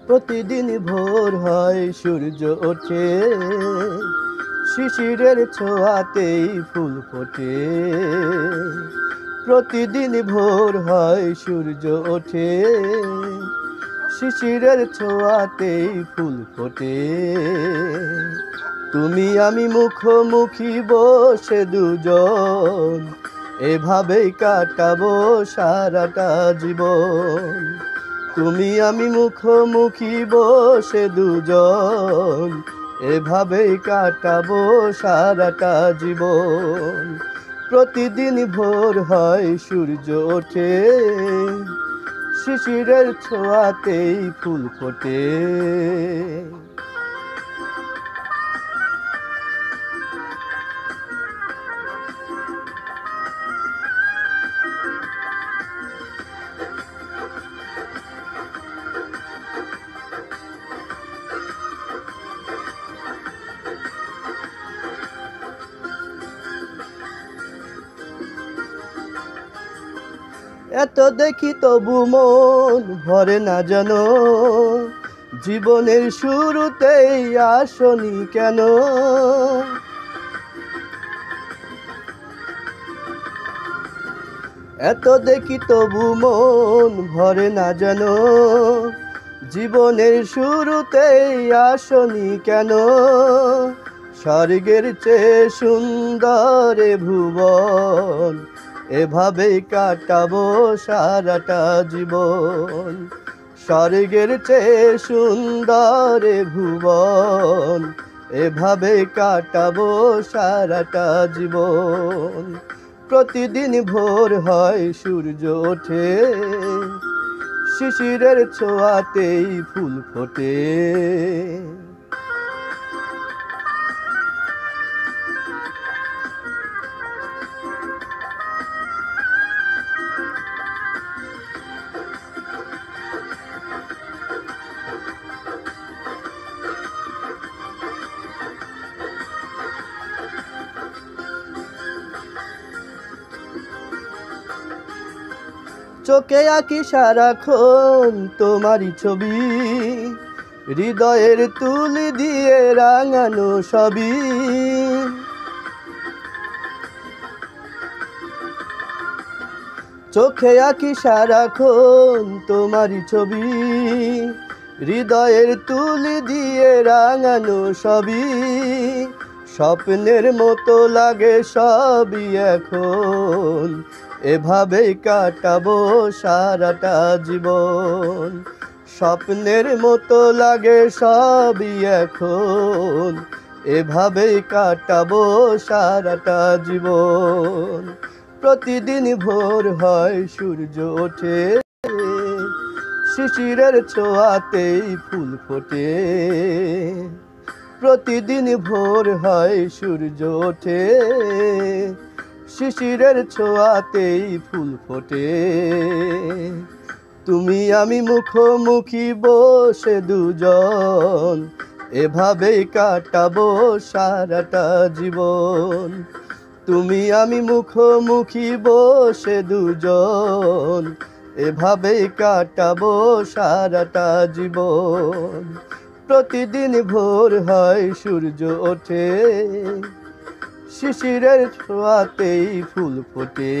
প্রতিদিন ভোর হয় সূর্য ওঠে, শিশিরের ছোঁয়াতেই ফুল ফোটে। প্রতিদিন ভোর হয় সূর্য ওঠে, শিশিরের ছোঁয়াতেই ফুল ফোটে। তুমি আমি মুখোমুখি বসে দুজন, এভাবেই কাটাবো সারাটা জীবন। তুমি আমি মুখোমুখি বসে দুজন, এভাবেই কাটাবো সারাটা জীবন। প্রতিদিন ভোর হয় সূর্য ওঠে, শিশিরের ছোঁয়াতেই ফুল ফোটে। এত দেখি তবু মন ভরে না জানো, জীবনের শুরুতেই আসনি কেন? এত দেখি তবু মন ভরে না জানো, জীবনের শুরুতেই আসনি কেন? স্বর্গের চেয়ে সুন্দর এ ভুবন, এভাবেই কাটাবো সারাটা জীবন। স্বর্গের চেয়ে সুন্দর এ ভুবন, এভাবেই কাটাবো সারাটা জীবন। প্রতিদিন ভোর হয় সূর্য ওঠে, শিশিরের ছোঁয়াতেই ফুল ফোটে। চোখে আঁকি সারাক্ষণ তোমারই ছবি, হৃদয়ের তুলি দিয়ে রাঙানো সবই। চোখে আঁকি সারাক্ষণ তোমারই ছবি, হৃদয়ের তুলি দিয়ে রাঙানো সবই। স্বপ্নের মতো লাগে সবই এখন, এভাবেই কাটাবো সারাটা জীবন। স্বপ্নের মতো লাগে সবই এখন, এভাবেই কাটাবো সারাটা জীবন। প্রতিদিন ভোর হয় সূর্য ওঠে, শিশিরের ছোঁয়াতেই ফুল ফোটে। প্রতিদিন ভোর হয় সূর্য ওঠে, শিশিরের ছোঁয়াতেই ফুল ফোটে। তুমি আমি মুখোমুখি বসে দুজন, এভাবেই কাটাবো সারাটা জীবন। তুমি আমি মুখোমুখি বসে দুজন, এভাবেই কাটাবো সারাটা জীবন। প্রতিদিন ভোর হয় সূর্য ওঠে, শিশিরের ছোঁয়াতেই ফুল ফোটে।